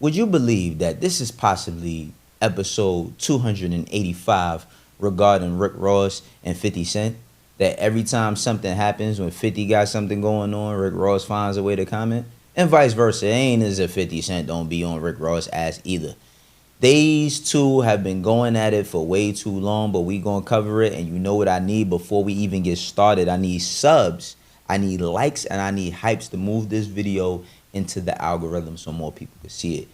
Would you believe that this is possibly episode 285 regarding Rick Ross and 50 Cent? That every time something happens, when 50 got something going on, Rick Ross finds a way to comment? And vice versa. It ain't as if 50 Cent don't be on Rick Ross' ass either. These two have been going at it for way too long, but we gonna cover it. And you know what I need before we even get started? I need subs, I need likes, and I need hypes to move this video into the algorithm so more people can see it.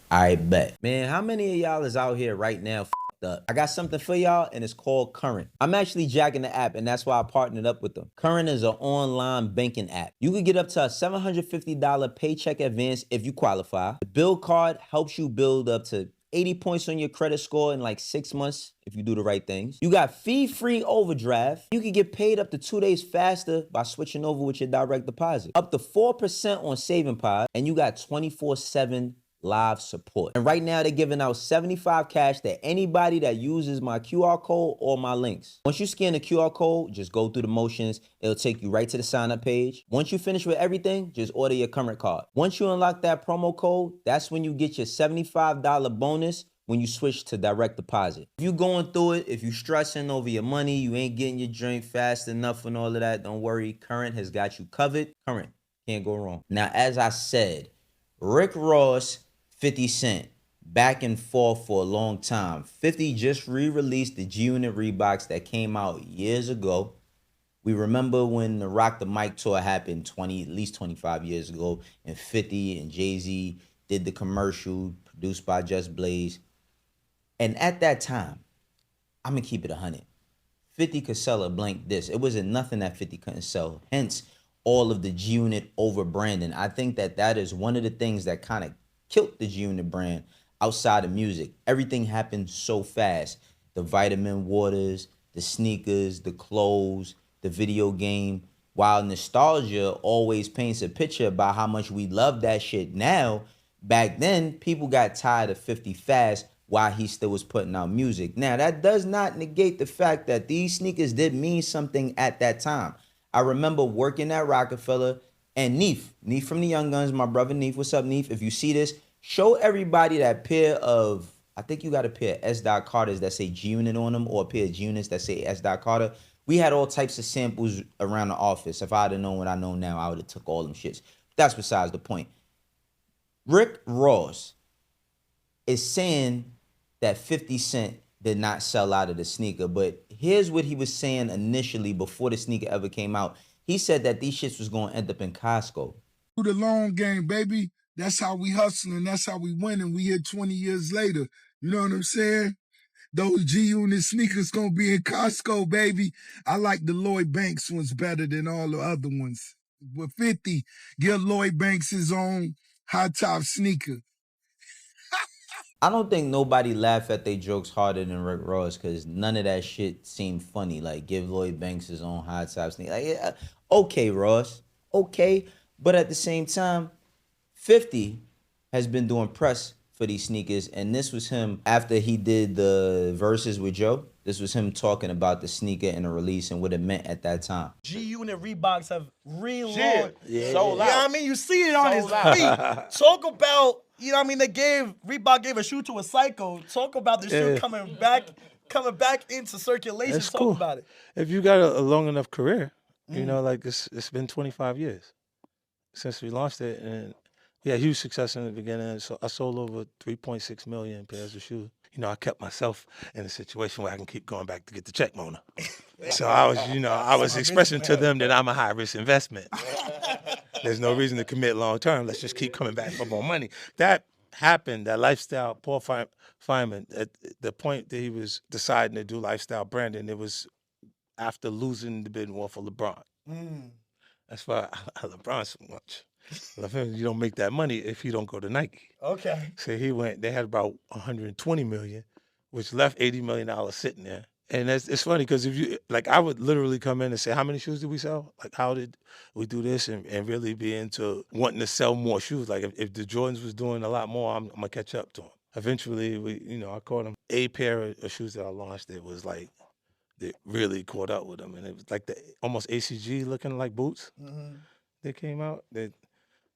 I bet. Man, how many of y'all is out here right now f***ed up? I got something for y'all, and it's called Current. I'm actually jacking the app, and that's why I partnered up with them. Current is an online banking app. You can get up to a $750 paycheck advance if you qualify. The Build card helps you build up to 80 points on your credit score in like 6 months if you do the right things. You got fee-free overdraft. You can get paid up to 2 days faster by switching over with your direct deposit. Up to 4% on Saving Pod, and you got 24/7 live support. And right now they're giving out 75 cash to anybody that uses my QR code or my links. Once you scan the QR code, just go through the motions. It'll take you right to the sign up page. Once you finish with everything, just order your Current card. Once you unlock that promo code, that's when you get your $75 bonus when you switch to direct deposit. If you going through it, if you stressing over your money, you ain't getting your drink fast enough and all of that, don't worry. Current has got you covered. Current, can't go wrong. Now, as I said, Rick Ross, 50 Cent, back and forth for a long time. 50 just re-released the G-Unit Reeboks that came out years ago. We remember when the Rock the Mic tour happened at least 25 years ago, and 50 and Jay-Z did the commercial produced by Just Blaze. And at that time, I'm going to keep it 100. 50 could sell a blank disc. It wasn't nothing that 50 couldn't sell. Hence, all of the G-Unit over branding. I think that is one of the things that kind of killed the G-Unit brand outside of music. Everything happened so fast. The vitamin waters, the sneakers, the clothes, the video game. While nostalgia always paints a picture about how much we love that shit now, back then, people got tired of 50 fast while he still was putting out music. Now, that does not negate the fact that these sneakers did mean something at that time. I remember working at Rockefeller, and Neef from the Young Guns, my brother Neef. What's up, Neef? If you see this, show everybody that pair of, I think you got a pair of S. Carters that say G-Unit on them, or a pair of G-Units that say S. Carter. We had all types of samples around the office. If I'd have known what I know now, I would have took all them shits. That's besides the point. Rick Ross is saying that 50 Cent did not sell out of the sneaker, but here's what he was saying initially before the sneaker ever came out. He said that these shits was going to end up in Costco. The long game, baby. That's how we hustling. That's how we winning. We here 20 years later. You know what I'm saying? Those G-Unit sneakers gonna be in Costco, baby. I like the Lloyd Banks ones better than all the other ones. With 50, give Lloyd Banks his own high top sneaker. I don't think nobody laughed at their jokes harder than Rick Ross, because none of that shit seemed funny. Like, give Lloyd Banks his own high top sneaker. Like, yeah, okay, Ross. Okay. But at the same time, 50 has been doing press for these sneakers, and this was him after he did the verses with Joe. This was him talking about the sneaker and the release and what it meant at that time. G-Unit Reeboks have real long. Sold out. You know what I mean? You see it on his feet. Talk about, you know what I mean? Reebok gave a shoe to a psycho. Talk about the shoe coming back into circulation. That's Talk cool. about it. If you got a long enough career, you know, like it's been 25 years since we launched it, and we had huge success in the beginning. So I sold over 3.6 million pairs of shoes. You know, I kept myself in a situation where I can keep going back to get the check, Mona. So I was expressing to them that I'm a high risk investment. There's no reason to commit long term. Let's just keep coming back for more money. That happened, that lifestyle, Paul Feynman, at the point that he was deciding to do lifestyle branding, it was after losing the bidding war for LeBron. That's why I love LeBron so much. You don't make that money if you don't go to Nike. Okay. So he went, they had about 120 million, which left $80 million sitting there. And it's funny because if you, like, I would literally come in and say, how many shoes did we sell? Like, how did we do this? And really be into wanting to sell more shoes. Like, if the Jordans was doing a lot more, I'm going to catch up to them. Eventually, I caught them. A pair of shoes that I launched, it was like, they really caught up with them. And it was like the almost ACG looking like boots. They came out.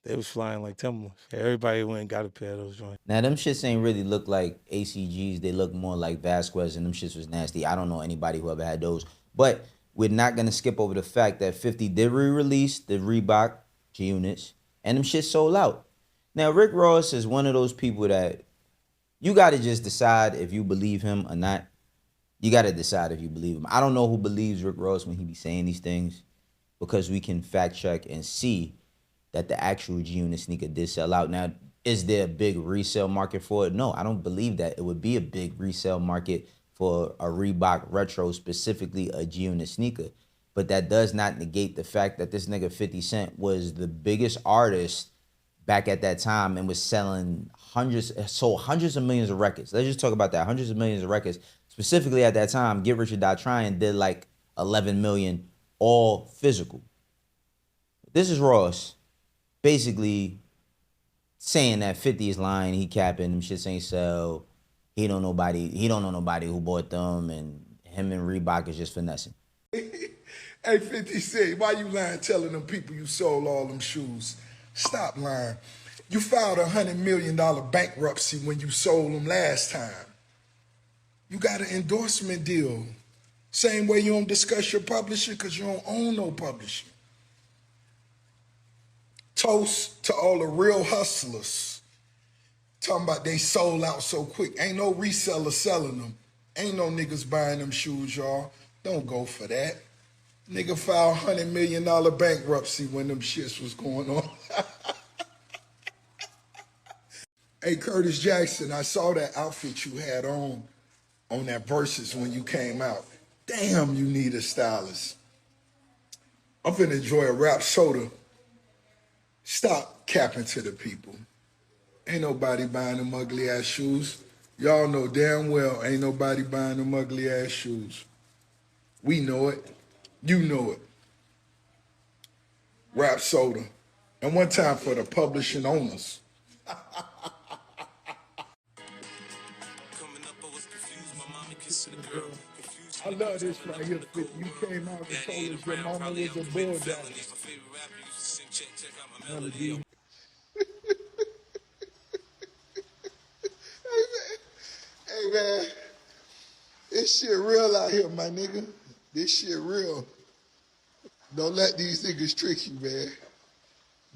They was flying like Timberlands. Everybody went and got a pair of those joints. Now them shits ain't really look like ACGs. They look more like Vasquez, and them shits was nasty. I don't know anybody who ever had those. But we're not gonna skip over the fact that 50 did re-release the Reebok G units, and them shits sold out. Now Rick Ross is one of those people that you gotta just decide if you believe him or not. You gotta decide if you believe him. I don't know who believes Rick Ross when he be saying these things, because we can fact check and see that the actual G-Unit sneaker did sell out. Now, is there a big resale market for it? No, I don't believe that. It would be a big resale market for a Reebok Retro, specifically a G-Unit sneaker. But that does not negate the fact that this nigga 50 Cent was the biggest artist back at that time and was selling sold hundreds of millions of records. Let's just talk about that, hundreds of millions of records. Specifically at that time, Get Rich or Die Trying did like 11 million, all physical. This is Ross basically saying that 50 is lying, he capping, them shits ain't sell. He don't know nobody who bought them, and him and Reebok is just finessing. Hey, 50 Cent, why you lying telling them people you sold all them shoes? Stop lying. You filed a $100 million bankruptcy when you sold them last time. You got an endorsement deal. Same way you don't discuss your publisher because you don't own no publisher. Toast to all the real hustlers. Talking about they sold out so quick. Ain't no reseller selling them. Ain't no niggas buying them shoes, y'all. Don't go for that. Nigga filed $100 million bankruptcy when them shits was going on. Hey, Curtis Jackson, I saw that outfit you had on that Versus when you came out. Damn, you need a stylist. I'm finna enjoy a rap soda. Stop capping to the people. Ain't nobody buying them ugly ass shoes. Y'all know damn well ain't nobody buying them ugly ass shoes. We know it. You know it. Rap soda. And one time for the publishing owners. I love this right here, 50. You came out and told us your mama was a bulldog. Hey man, this shit real out here, my nigga. This shit real. Don't let these niggas trick you, man.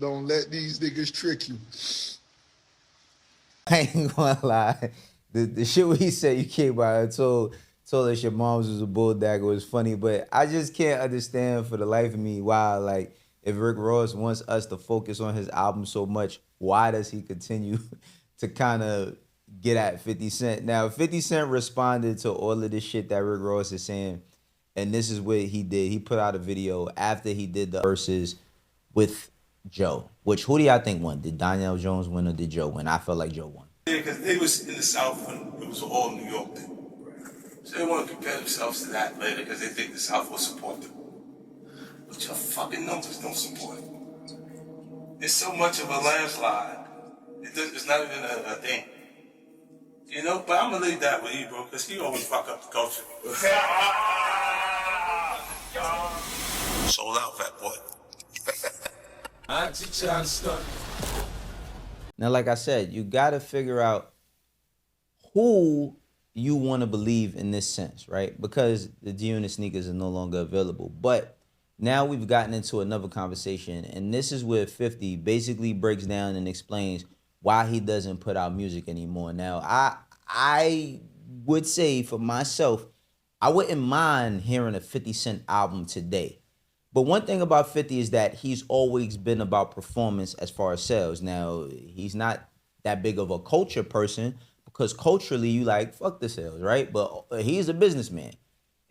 Don't let these niggas trick you. I ain't gonna lie. The shit where he said you came out and told us your mom's was a bulldog was funny, but I just can't understand for the life of me why, like, if Rick Ross wants us to focus on his album so much, why does he continue to kind of get at 50 Cent? Now, 50 Cent responded to all of this shit that Rick Ross is saying, and this is what he did. He put out a video after he did the Versus with Joe, which who do y'all think won? Did Donnell Jones win or did Joe win? I felt like Joe won. Yeah, because they was in the South when it was all New York then. So they want to compare themselves to that later because they think the South will support them. But your fucking numbers don't support it. It's so much of a landslide. It's not even a thing. You know, but I'm going to leave that with you, bro, because he always fuck up the culture. Sold out, fat boy. I teach you how to start. Now, like I said, you got to figure out who you want to believe in this sense, right? Because the G-Unit sneakers are no longer available. But now we've gotten into another conversation, and this is where 50 basically breaks down and explains why he doesn't put out music anymore. Now, I would say for myself, I wouldn't mind hearing a 50 Cent album today. But one thing about 50 is that he's always been about performance as far as sales. Now, he's not that big of a culture person because culturally you like, fuck the sales, right? But he's a businessman.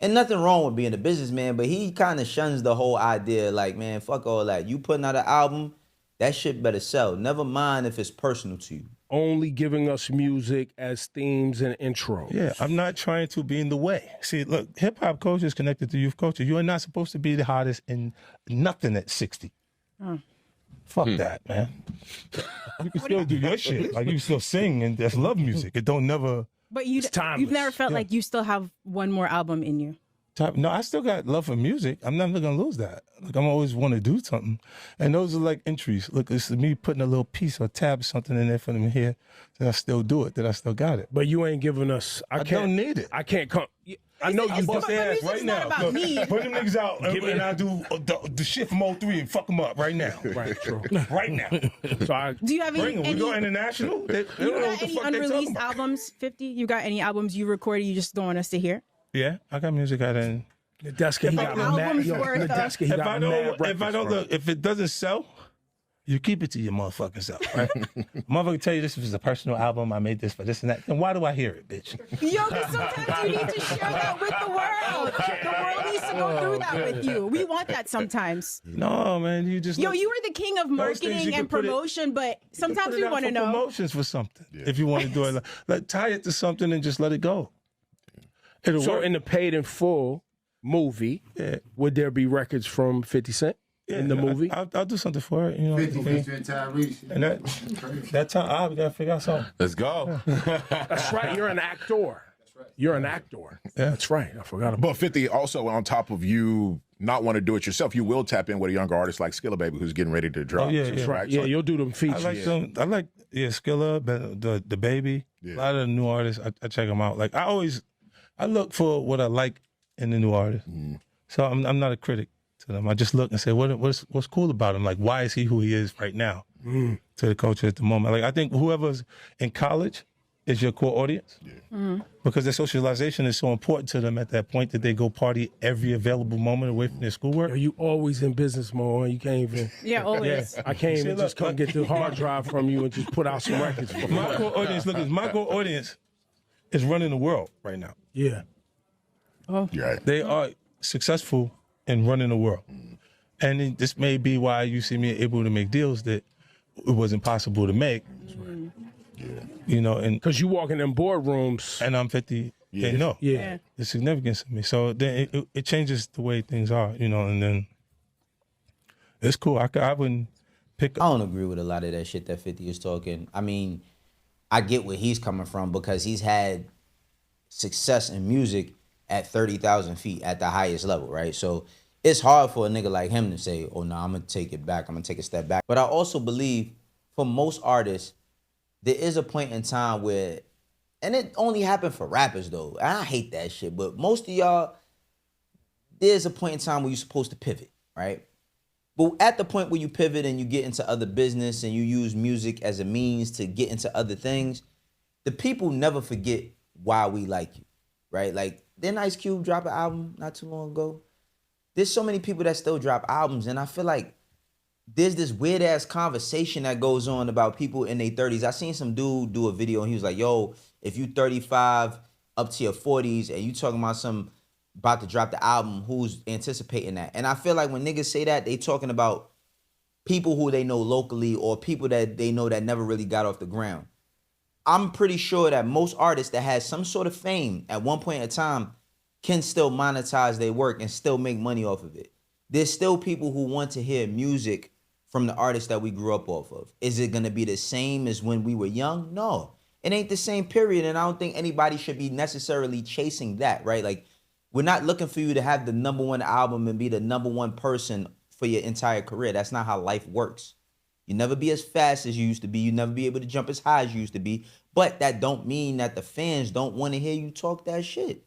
And nothing wrong with being a businessman, but he kind of shuns the whole idea like, man, fuck all that. You putting out an album, that shit better sell. Never mind if it's personal to you. Only giving us music as themes and intros. Yeah, I'm not trying to be in the way. See, look, hip-hop culture is connected to youth culture. You are not supposed to be the hottest in nothing at 60. Fuck that, man. You can still do your shit. Like, you can still sing, and that's love music. It don't never... But you've never felt like you still have one more album in you. No, I still got love for music. I'm never gonna lose that. Like I'm always want to do something, and those are like entries. Look, it's me putting a little piece or tab something in there for them here. That I still do it. That I still got it. But you ain't giving us. I don't need it. I can't come. I know you bust their ass right now. About me. Put them niggas out, and I do the shit from 03 and fuck them up right now. Right, true. Right now. So Do you have Bring them. any We go international. They you don't know got what the any fuck they talking unreleased about. albums, 50? You got any albums you recorded you just don't want us to hear? Yeah, I got music out in. Nadeska, he got albums mad. worth of- Nadeska, he If got I don't look, if it doesn't sell, you keep it to your motherfucking self, right? Motherfucker tell you this was a personal album, I made this for this and that. Then why do I hear it, bitch? Yo, because sometimes you need to share that with the world. The world needs to go through that with you. We want that sometimes. No, man, you just Yo, look, you were the king of things marketing you and can put it- promotion, but sometimes put it we out want to for know. promotions for something. If you want to do it, like tie it to something and just let it go. It'll So work. in the paid in full movie, would there be records from 50 Cent in the movie? I'll do something for it. You know, 50 featuring Tyrese. and that time we gotta figure out something. Let's go. That's right. You're an actor. You're an actor. Yeah. That's right. I forgot about But 50 also on top of you not want to do it yourself, you will tap in with a younger artist like Skilla Baby who's getting ready to drop. Oh, yeah, yeah. Right? Yeah, So you'll do them I features. like some. I like Skilla, the baby. A lot of the new artists, I check them out. Like I look for what I like in the new artist. So I'm not a critic to them. I just look and say what's cool about him. Like why is he who he is right now to the culture at the moment? Like I think whoever's in college is your core audience because their socialization is so important to them at that point that they go party every available moment away from their schoolwork. Yo, you always in business mode. You can't even. Yeah, always. I can't even look, just come get the hard drive from you and just put out some records. For My core audience, my core audience is running the world right now. Yeah. right. They are successful in running the world. And this may be why you see me able to make deals that it wasn't possible to make. You know, and Because you walk in them boardrooms. I'm 50. They know Yeah. the significance of me. So then it changes the way things are, you know, and then it's cool. I wouldn't pick I don't agree with a lot of that shit that 50 is talking. I mean, I get where he's coming from because he's had success in music at 30,000 feet at the highest level, right? So it's hard for a nigga like him to say, oh, no, I'm going to take it back. I'm going to take a step back. But I also believe for most artists, there is a point in time where, and it only happened for rappers though. And I hate that shit, but most of y'all, there's a point in time where you're supposed to pivot, right? But at the point where you pivot and you get into other business and you use music as a means to get into other things, the people never forget why we like you, right? Like, didn't Ice Cube drop an album not too long ago? There's so many people that still drop albums, and I feel like there's this weird ass conversation that goes on about people in their 30s. I seen some dude do a video and he was like, yo, if you 35 up to your 40s and you talking about some about to drop the album, who's anticipating that? And I feel like when niggas say that, they talking about people who they know locally or people that they know that never really got off the ground. I'm pretty sure that most artists that had some sort of fame at one point in time can still monetize their work and still make money off of it. There's still people who want to hear music from the artists that we grew up off of. Is it gonna be the same as when we were young? No, it ain't the same period, and I don't think anybody should be necessarily chasing that, right? Like, we're not looking for you to have the #1 album and be the #1 person for your entire career. That's not how life works. You never be as fast as you used to be. You never be able to jump as high as you used to be. But that don't mean that the fans don't want to hear you talk that shit.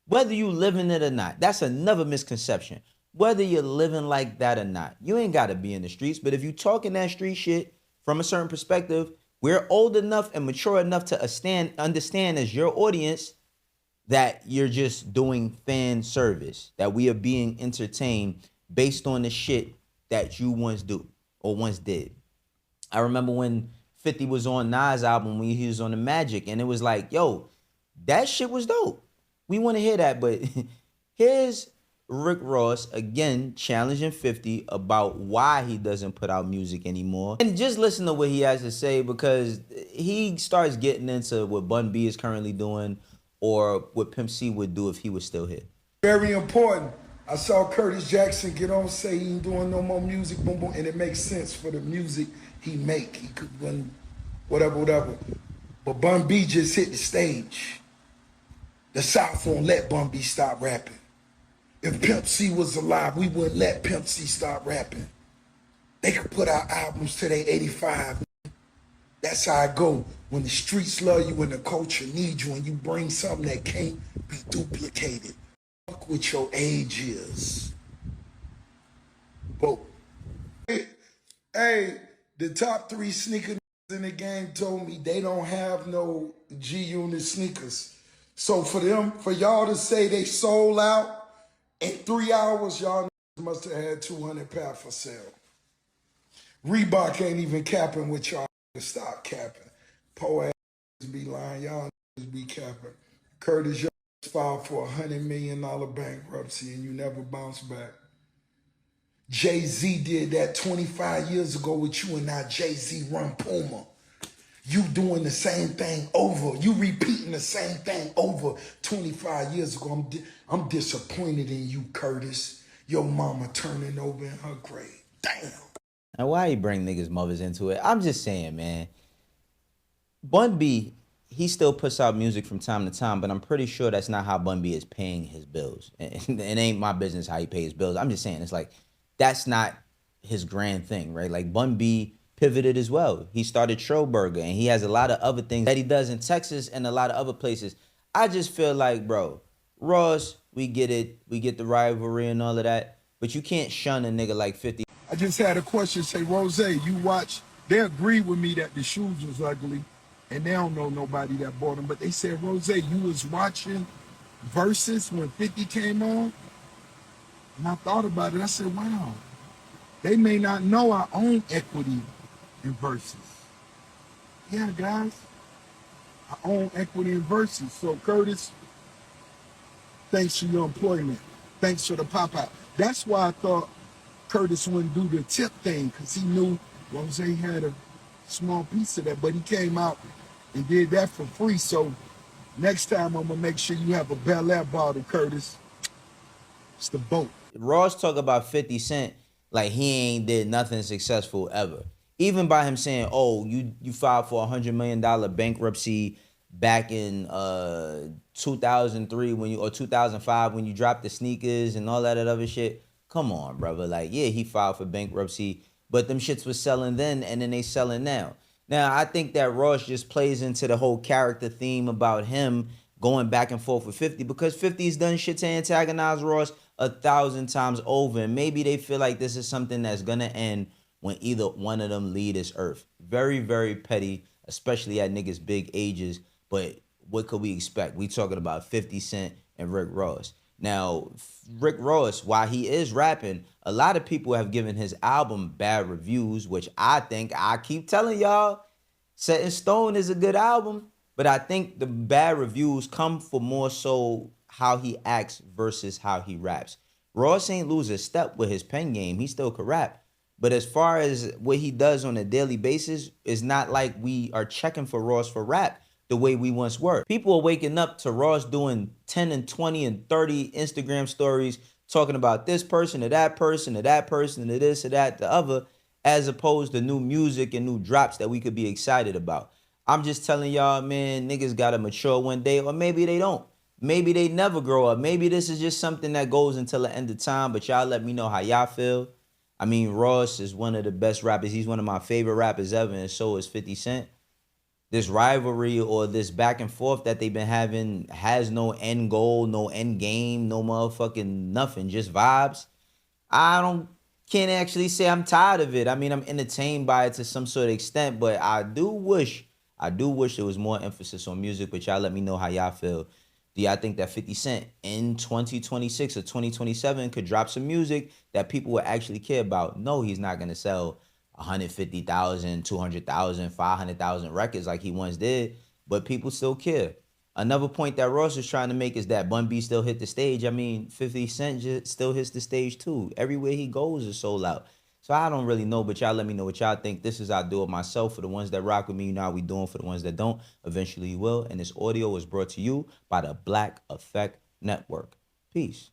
Whether you living it or not, that's another misconception. Whether you're living like that or not, you ain't got to be in the streets. But if you talking that street shit from a certain perspective, we're old enough and mature enough to understand as your audience that you're just doing fan service, that we are being entertained based on the shit that you once do or once did. I remember when 50 was on Nas' album when he was on the Magic, and it was like, yo, that shit was dope. We want to hear that, but here's Rick Ross again challenging 50 about why he doesn't put out music anymore. And just listen to what he has to say, because he starts getting into what Bun B is currently doing or what Pimp C would do if he was still here. Very important. I saw Curtis Jackson get on, say he ain't doing no more music, boom, boom, and it makes sense for the music he make. He could run whatever. But Bun B just hit the stage. The South won't let Bun B stop rapping. If Pimp C was alive, we wouldn't let Pimp C stop rapping. They could put out albums till they 85. That's how I go. When the streets love you and the culture needs you and you bring something that can't be duplicated. Fuck what your age is. But, hey, the top 3 sneaker in the game told me they don't have no G-Unit sneakers. So for y'all to say they sold out in 3 hours, y'all must have had 200 pair for sale. Reebok ain't even capping with y'all. Stop capping. Po ass be lying. Y'all be capping. Curtis, y'all filed for $100 million bankruptcy and you never bounce back. Jay-Z did that 25 years ago with you, and now Jay-Z run Puma. You doing the same thing over. You repeating the same thing over 25 years ago. I'm disappointed in you, Curtis. Your mama turning over in her grave. Damn. And why you bring niggas' mothers into it? I'm just saying, man. Bun B, he still puts out music from time to time, but I'm pretty sure that's not how Bun B is paying his bills. It ain't my business how he pays his bills. I'm just saying, it's like, that's not his grand thing, right? Like, Bun B pivoted as well. He started Schroburger, and he has a lot of other things that he does in Texas and a lot of other places. I just feel like, bro, Ross, we get it. We get the rivalry and all of that, but you can't shun a nigga like 50. I just had a question, say, Rose, you watch, they agree with me that the shoes was ugly, and they don't know nobody that bought them, but they said, Rose, you was watching Versus when 50 came on, and I thought about it, I said, wow, they may not know I own equity in Versus. Yeah, guys, I own equity in Versus. So, Curtis, thanks for your employment. Thanks for the pop-out. That's why I thought Curtis wouldn't do the tip thing, because he knew Rose had a small piece of that, but he came out and did that for free. So next time I'm gonna make sure you have a Bel Air bottle, Curtis. It's the boat. Ross talk about 50 Cent like he ain't did nothing successful ever. Even by him saying, oh, you filed for $100 million bankruptcy back in 2003 or 2005 when you dropped the sneakers and all that other shit. Come on, brother. Like, yeah, he filed for bankruptcy, but them shits was selling then and then they selling now. Now, I think that Ross just plays into the whole character theme about him going back and forth with 50 because 50's done shit to antagonize Ross 1,000 times over. And maybe they feel like this is something that's going to end when either one of them leave this earth. Very, very petty, especially at niggas' big ages. But what could we expect? We talking about 50 Cent and Rick Ross. Now, Rick Ross, while he is rapping, a lot of people have given his album bad reviews, which I think, I keep telling y'all, Set in Stone is a good album, but I think the bad reviews come for more so how he acts versus how he raps. Ross ain't lose a step with his pen game. He still could rap. But as far as what he does on a daily basis, it's not like we are checking for Ross for rap the way we once were. People are waking up to Ross doing 10 and 20 and 30 Instagram stories talking about this person to that person to that person to this to that to other, as opposed to new music and new drops that we could be excited about. I'm just telling y'all, man, niggas gotta mature one day, or maybe they don't. Maybe they never grow up. Maybe this is just something that goes until the end of time, but y'all let me know how y'all feel. I mean, Ross is one of the best rappers. He's one of my favorite rappers ever, and so is 50 Cent. This rivalry or this back and forth that they've been having has no end goal, no end game, no motherfucking nothing, just vibes. Can't actually say I'm tired of it. I mean, I'm entertained by it to some sort of extent, but I do wish there was more emphasis on music, but y'all let me know how y'all feel. Do y'all think that 50 Cent in 2026 or 2027 could drop some music that people would actually care about? No, he's not going to sell 150,000, 200,000, 500,000 records like he once did, but people still care. Another point that Ross was trying to make is that Bun B still hit the stage. I mean, 50 Cent just still hits the stage too. Everywhere he goes is sold out. So I don't really know, but y'all let me know what y'all think. This is I Do It Myself. For the ones that rock with me, you know how we doing. For the ones that don't, eventually you will. And this audio is brought to you by the Black Effect Network. Peace.